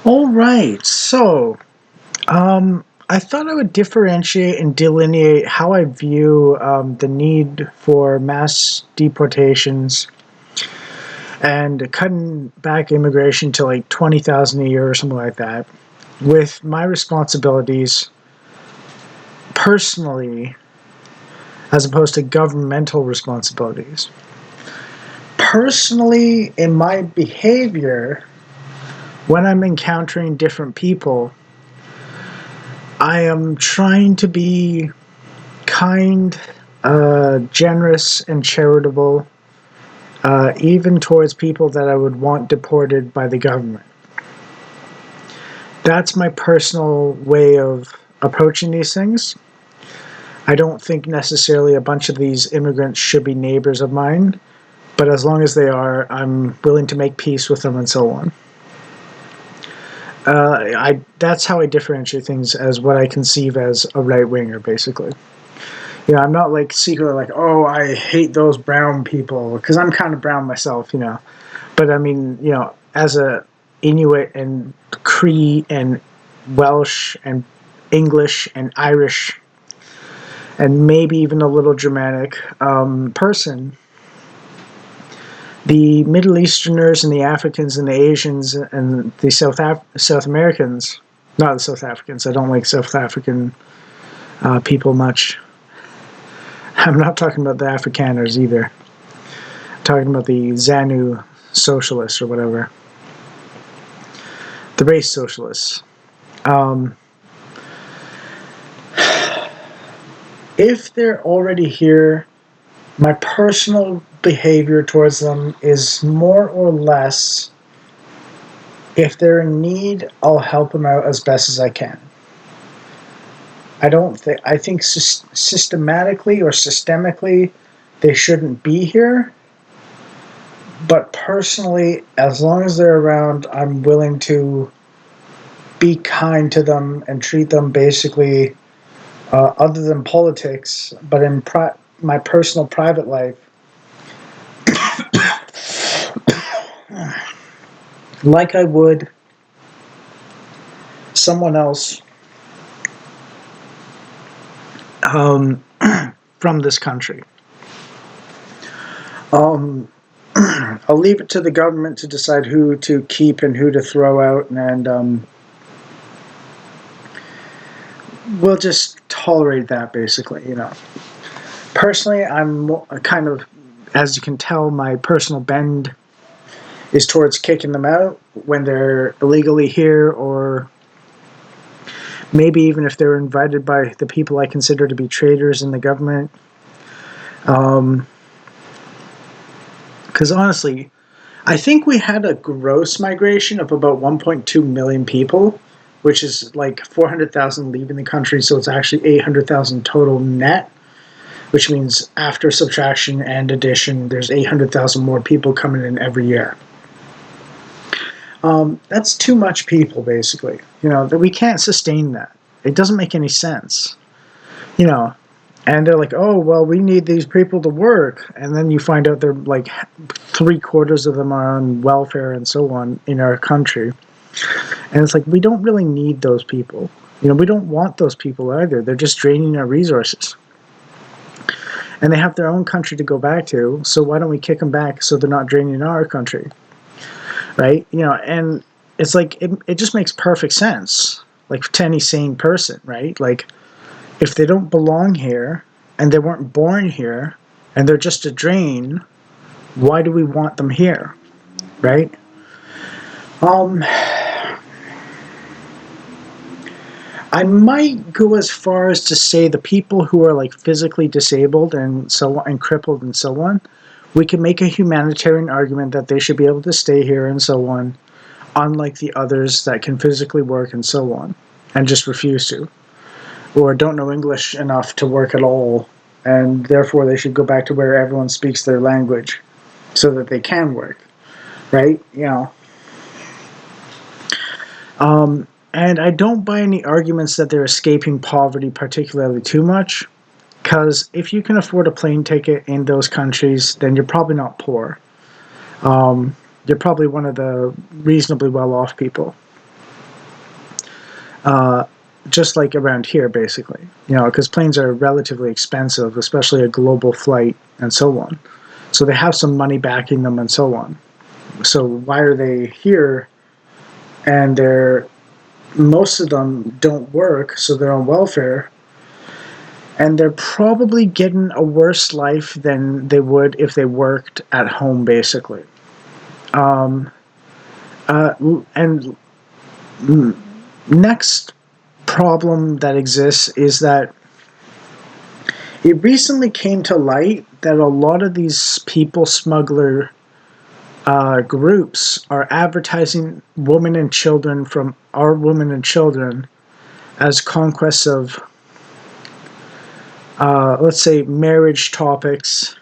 All right. I thought I would differentiate and delineate how I view the need for mass deportations and cutting back immigration to like 20,000 a year or something like that, with my responsibilities personally as opposed to governmental responsibilities. Personally, in my behavior, when I'm encountering different people, I am trying to be kind, generous, and charitable, even towards people that I would want deported by the government. That's my personal way of approaching these things. I don't think necessarily a bunch of these immigrants should be neighbors of mine, but as long as they are, I'm willing to make peace with them and so on. That's how I differentiate things as what I conceive as a right winger, basically. I'm not like secretly like, oh, I hate those brown people because I'm kind of brown myself. But I mean, as a Inuit and Cree and Welsh and English and Irish and maybe even a little Germanic person, the Middle Easterners and the Africans and the Asians and the South Americans, not the South Africans. I don't like South African people much. I'm not talking about the Afrikaners either. I'm talking about the ZANU socialists or whatever. The race socialists. Um, if they're already here, my personal behavior towards them is more or less, if they're in need, I'll help them out as best as I can. I think systematically or systemically they shouldn't be here. But personally, as long as they're around, I'm willing to be kind to them and treat them basically, other than politics, but in my personal private life, like I would someone else um, from this country. I'll leave it to the government to decide who to keep and who to throw out, and we'll just tolerate that basically. Personally, I'm kind of, as you can tell, my personal bend is towards kicking them out when they're illegally here, or maybe even if they're invited by the people I consider to be traitors in the government. Because honestly, I think we had a gross migration of about 1.2 million people, which is like 400,000 leaving the country, so it's actually 800,000 total net, which means after subtraction and addition, there's 800,000 more people coming in every year. That's too much people, basically. That we can't sustain that. It doesn't make any sense. And they're like, oh, well, we need these people to work. And then you find out they're like 3/4 of them are on welfare and so on in our country. And it's like, we don't really need those people. We don't want those people either. They're just draining our resources. And they have their own country to go back to. So why don't we kick them back so they're not draining our country? Right? And it's like, it just makes perfect sense. Like to any sane person, right? Like, if they don't belong here and they weren't born here and they're just a drain, why do we want them here? Right? I might go as far as to say the people who are like physically disabled and so on, and crippled and so on, we can make a humanitarian argument that they should be able to stay here and so on, unlike the others that can physically work and so on, and just refuse to, or don't know English enough to work at all, and therefore they should go back to where everyone speaks their language so that they can work, right? And I don't buy any arguments that they're escaping poverty particularly too much, because if you can afford a plane ticket in those countries, then you're probably not poor. You're probably one of the reasonably well-off people. uh, just like around here, basically. Because planes are relatively expensive, especially a global flight and so on. So they have some money backing them and so on. So why are they here? And most of them don't work, so they're on welfare. And they're probably getting a worse life than they would if they worked at home, basically. Um, and next problem that exists is that it recently came to light that a lot of these people smuggler groups are advertising women and children from our women and children as conquests of, let's say, marriage topics,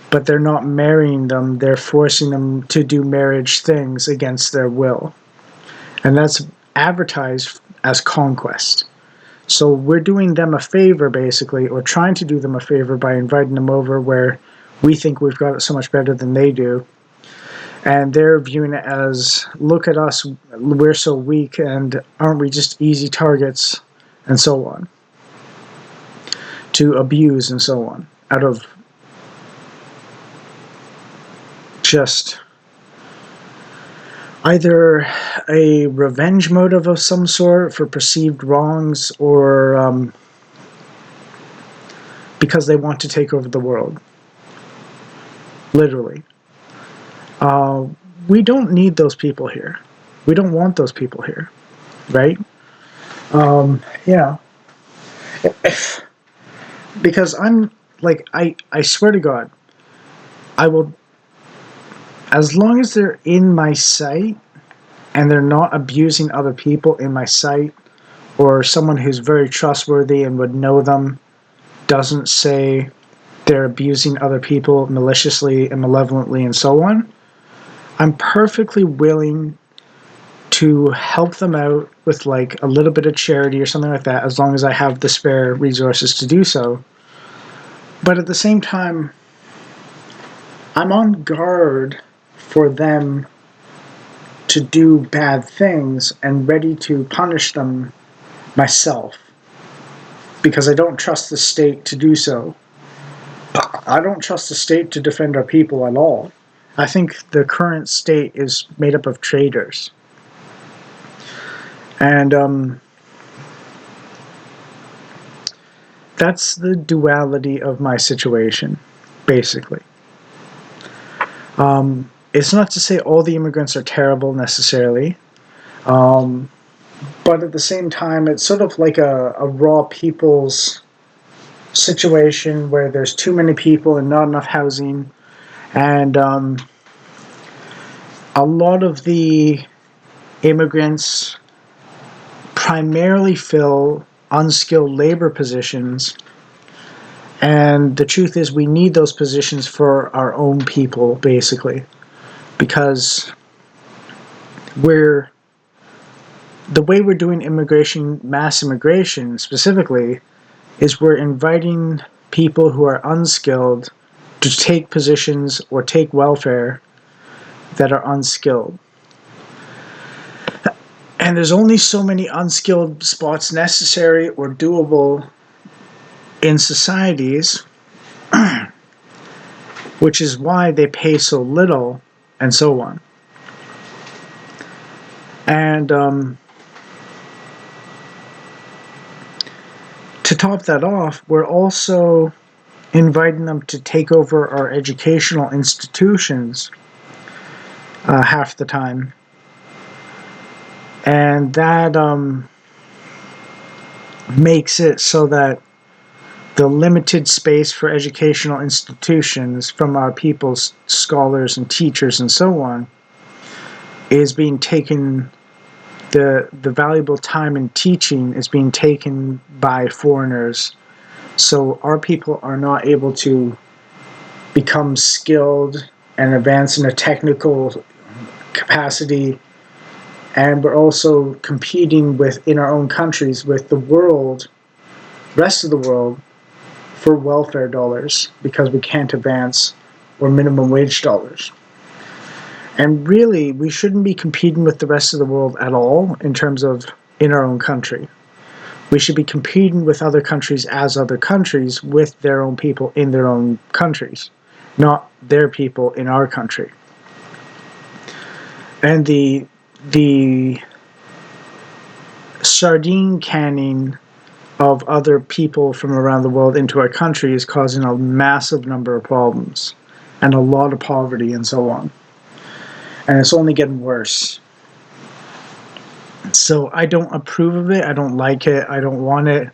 but they're not marrying them, they're forcing them to do marriage things against their will. And that's advertised as conquest. So we're doing them a favor, basically, or trying to do them a favor by inviting them over where we think we've got it so much better than they do. And they're viewing it as, look at us, we're so weak, and aren't we just easy targets, and so on, to abuse and so on, out of just either a revenge motive of some sort for perceived wrongs, or because they want to take over the world. Literally. We don't need those people here. We don't want those people here, right? Because I'm like, I swear to God, I will, as long as they're in my sight and they're not abusing other people in my sight, or someone who's very trustworthy and would know them doesn't say they're abusing other people maliciously and malevolently and so on, I'm perfectly willing to help them out with like a little bit of charity or something like that, as long as I have the spare resources to do so. But at the same time, I'm on guard for them to do bad things and ready to punish them myself, because I don't trust the state to do so. I don't trust the state to defend our people at all. I think the current state is made up of traitors. And that's the duality of my situation, basically. It's not to say all the immigrants are terrible necessarily, but at the same time, it's sort of like a raw people's situation where there's too many people and not enough housing, and a lot of the immigrants primarily fill unskilled labor positions, and the truth is we need those positions for our own people, basically, because the way we're doing immigration, mass immigration specifically, is we're inviting people who are unskilled to take positions or take welfare that are unskilled. And there's only so many unskilled spots necessary or doable in societies, which is why they pay so little and so on. And to top that off, we're also inviting them to take over our educational institutions half the time. And that makes it so that the limited space for educational institutions from our people's scholars and teachers and so on is being taken, the valuable time in teaching is being taken by foreigners. So our people are not able to become skilled and advance in a technical capacity. And we're also competing in our own countries with the rest of the world, for welfare dollars, because we can't advance, or minimum wage dollars. And really, we shouldn't be competing with the rest of the world at all in terms of in our own country. We should be competing with other countries as other countries with their own people in their own countries, not their people in our country. And the sardine canning of other people from around the world into our country is causing a massive number of problems and a lot of poverty and so on. And it's only getting worse. So I don't approve of it. I don't like it. I don't want it.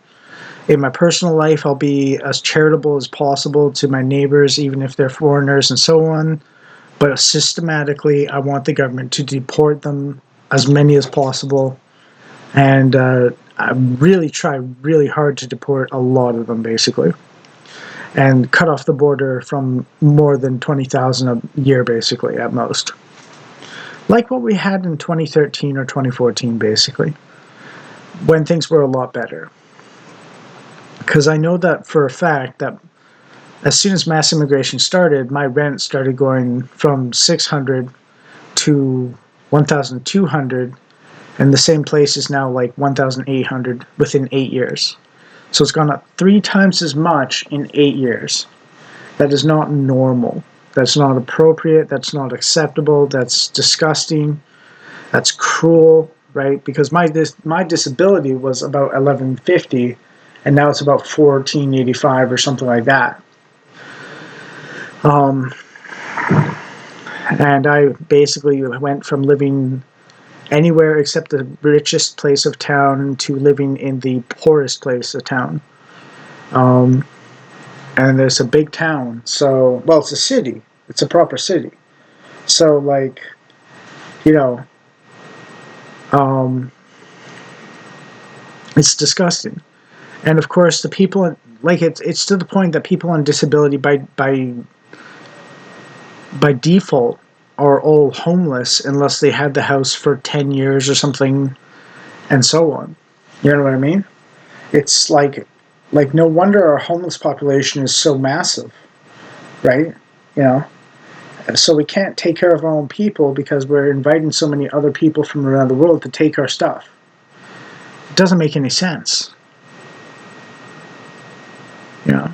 In my personal life, I'll be as charitable as possible to my neighbors, even if they're foreigners and so on. But systematically, I want the government to deport them, as many as possible. And I really try really hard to deport a lot of them, basically. And cut off the border from more than 20,000 a year, basically, at most. Like what we had in 2013 or 2014, basically, when things were a lot better. Because I know that for a fact that as soon as mass immigration started, my rent started going from 600 to 1,200, and the same place is now like 1,800 within 8 years. So it's gone up 3 times as much in 8 years. That is not normal. That's not appropriate. That's not acceptable. That's disgusting. That's cruel, right? Because my disability was about 1150, and now it's about 1485 or something like that. And I basically went from living anywhere except the richest place of town to living in the poorest place of town. And it's a big town, so, well, it's a city. It's a proper city. So, like, you know, it's disgusting. And of course, the people, like, it's to the point that people on disability by default are all homeless unless they had the house for 10 years or something, and so on. You know what I mean? It's like no wonder our homeless population is so massive, right? You know? So we can't take care of our own people because we're inviting so many other people from around the world to take our stuff. It doesn't make any sense. You know?